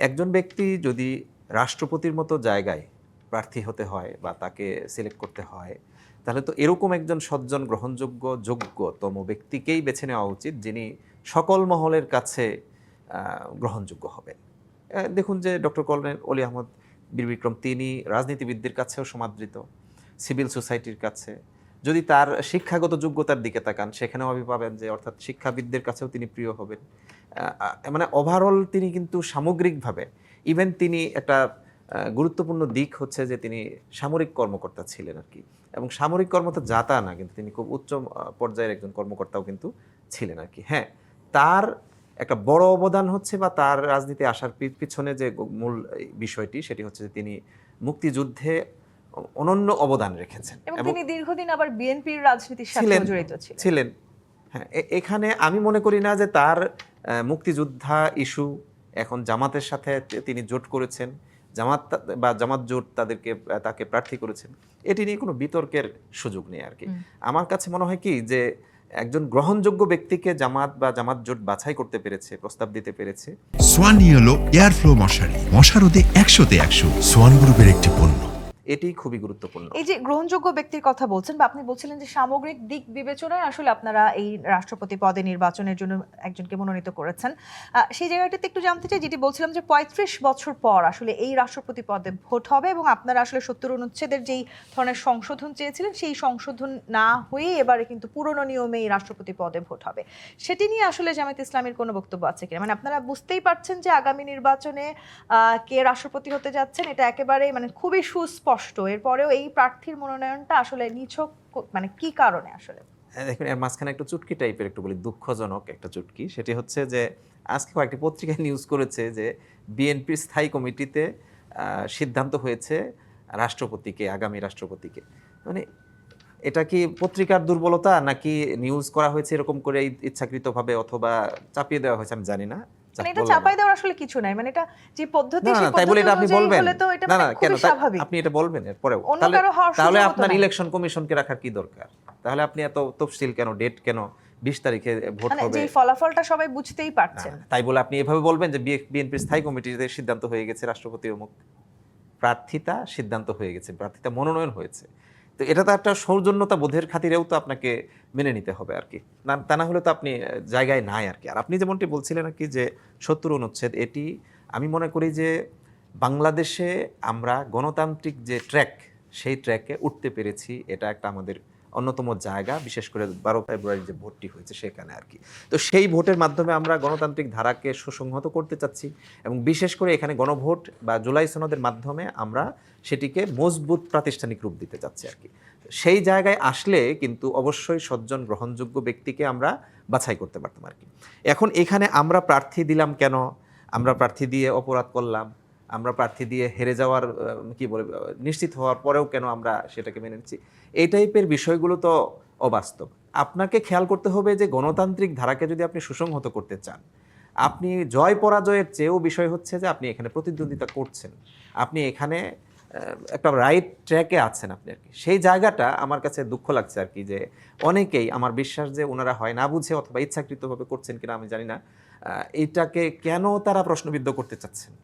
একজন ব্যক্তি যদি রাষ্ট্রপতির মতো জায়গায় প্রার্থী হতে হয় বা তাকে সিলেক্ট করতে হয়, তাহলে তো এরকম একজন সজ্জন গ্রহণযোগ্য যোগ্যতম ব্যক্তিকেই বেছে নেওয়া উচিত, যিনি সকল মহলের কাছে গ্রহণযোগ্য হবেন। দেখুন যে ডক্টর কর্নেল অলি আহমদ বীর বিক্রম, তিনি রাজনীতিবিদদের কাছেও সমাদৃত, সিভিল সোসাইটির কাছে। যদি তার শিক্ষাগত যোগ্যতার দিকে তাকান, সেখানেও আপনি পাবেন যে অর্থাৎ শিক্ষাবিদদের কাছেও তিনি প্রিয় হবেন। মানে ওভারঅল তিনি কিন্তু সামগ্রিকভাবে, ইভেন তিনি একটা গুরুত্বপূর্ণ দিক হচ্ছে যে তিনি সামরিক কর্মকর্তা ছিলেন আর কি, এবং সামরিক কর্মকর্তা যাতা না, কিন্তু তিনি খুব উচ্চ পর্যায়ের একজন কর্মকর্তাও কিন্তু ছিলেন আর কি। হ্যাঁ, তার একটা বড় অবদান হচ্ছে, বা তার রাজনীতি আসার পিছনে যে মূল বিষয়টি, সেটি হচ্ছে যে তিনি মুক্তিযুদ্ধে অনন্য অবদান রেখেছেন এবং তিনি দীর্ঘদিন আবার বিএনপির রাজনীতির সাথে জড়িত ছিলেন। হ্যাঁ, এখানে আমি মনে করি না যে তার মুক্তিযোদ্ধা ইস্যু এখন জামাতের সাথে তিনি জোট করেছেন, জামাত বা জামাত জোট তাকে প্রার্থী করেছেন, এটি নিয়ে কোনো বিতর্কের সুযোগ নেই আর কি। আমার কাছে মনে হয় কি যে একজন গ্রহণযোগ্য ব্যক্তিকে জামাত বা জামাত জোট বাছাই করতে পেরেছে, প্রস্তাব দিতে পেরেছে। সোয়ান ইয়েলো এয়ারফ্লো মশারি, মশারোধে 100তে 100, সোয়ান গ্রুপের একটি পণ্য। এটি খুবই গুরুত্বপূর্ণ। এই যে গ্রহণযোগ্য ব্যক্তির কথা বলছেন, বা আপনি বলছিলেন যে সামগ্রিক দিক বিবেচনায় আসলে আপনারা এই রাষ্ট্রপতি পদে নির্বাচনের জন্য একজনকে মনোনীত করেছেন, সেই জায়গাটাতে একটু জানতে চাই, যেটি বলছিলাম যে 35 বছর পর আসলে এই রাষ্ট্রপতি পদে ভোট হবে, এবং আপনারা আসলে 70 অনুচ্ছেদের যেই ধরনের সংশোধন চেয়েছিলেন, সেই সংশোধন না হয়ে এবারে কিন্তু পুরনো নিয়মে এই রাষ্ট্রপতি পদে ভোট হবে। সেটি নিয়ে আসলে জামায়াত ইসলামীর কোনো বক্তব্য আছে কিনা? মানে আপনারা বুঝতেই পারছেন যে আগামী নির্বাচনে কে রাষ্ট্রপতি হতে যাচ্ছেন, এটা একেবারে মানে খুবই সুস্পষ্ট। এরপরেও এই প্রার্থীর মনোনয়নটা আসলে নিছক মানে কি কারণে আসলে? দেখুন, এর মাঝখানে একটা চুটকি টাইপের একটু বলি, দুঃখজনক একটা চুটকি। সেটি হচ্ছে যে আজকে কয়েকটি পত্রিকায় নিউজ করেছে যে বিএনপির স্থায়ী কমিটিতে সিদ্ধান্ত হয়েছে রাষ্ট্রপতিকে, আগামী রাষ্ট্রপতিকে। মানে এটা কি পত্রিকার দুর্বলতা, নাকি নিউজ করা হয়েছে এরকম করে ইচ্ছাকৃতভাবে, অথবা চাপিয়ে দেওয়া হয়েছে, আমি জানি না। মানে এটা চাপাই দেওয়ার আসলে কিছু নাই, মানে এটা যে পদ্ধতি, সেই তাই বলে এটা আপনি বলবেন না, না কেন স্বাভাবিক। আপনি এটা বলবেন এরপরেও? তাহলে আপনার ইলেকশন কমিশনকে রাখার কি দরকার? তাহলে আপনি এত তফসিল কেন, ডেট কেন, 20 তারিখে ভোট হবে, যে ফলাফলটা সবাই বুঝতেই পারছেন, তাই বলে আপনি এভাবে বলবেন যে বিএনপির স্থায়ী কমিটিতে সিদ্ধান্ত হয়ে গেছে রাষ্ট্রপতি অমুক, প্রার্থিতা সিদ্ধান্ত হয়ে গেছে, প্রার্থিতা মনোনয়ন হয়েছে, তো এটা তো একটা সৌজন্যতা বোধের খাতিরেও তো আপনাকে মেনে নিতে হবে আর কি। তা না হলে তো আপনি জায়গায় নাই আর কি। আর আপনি যেমনটি বলছিলেন আর কি যে 70 অনুচ্ছেদ, এটি আমি মনে করি যে বাংলাদেশে আমরা গণতান্ত্রিক যে ট্র্যাক, সেই ট্র্যাকে উঠতে পেরেছি, এটা একটা আমাদের অন্যতম জায়গা, বিশেষ করে 12 ফেব্রুয়ারি যে ভোটটি হয়েছে সেখানে আর কি। তো সেই ভোটের মাধ্যমে আমরা গণতান্ত্রিক ধারাকে সুসংহত করতে চাচ্ছি, এবং বিশেষ করে এখানে গণভোট বা জুলাই সনদের মাধ্যমে আমরা সেটিকে মজবুত প্রাতিষ্ঠানিক রূপ দিতে চাচ্ছি আর কি। সেই জায়গায় আসলে কিন্তু অবশ্যই সজ্জন গ্রহণযোগ্য ব্যক্তিকে আমরা বাছাই করতে পারতাম আর কি। এখন এখানে আমরা প্রার্থী দিলাম কেন, আমরা প্রার্থী দিয়ে অপরাধ করলাম, আমরা প্রার্থী দিয়ে হেরে যাওয়ার নিশ্চিত হওয়ার পরেও কেন আমরা সেটাকে মেনে নিচ্ছি, এই টাইপের বিষয়গুলো তো অবাস্তব। আপনাকে খেয়াল করতে হবে যে গণতান্ত্রিক ধারাকে যদি আপনি সুসংহত করতে চান, আপনি জয় পরাজয়ের চেয়েও বিষয় হচ্ছে যে আপনি এখানে প্রতিদ্বন্দ্বিতা করছেন, আপনি এখানে একটা রাইট ট্র্যাকে আছেন আপনি আর কি। সেই জায়গাটা আমার কাছে দুঃখ লাগছে আর কি, যে অনেকেই, আমার বিশ্বাস যে ওনারা হয় না বুঝে অথবা ইচ্ছাকৃতভাবে করছেন কিনা আমি জানি না, এইটাকে কেন তারা প্রশ্নবিদ্ধ করতে চাচ্ছেন।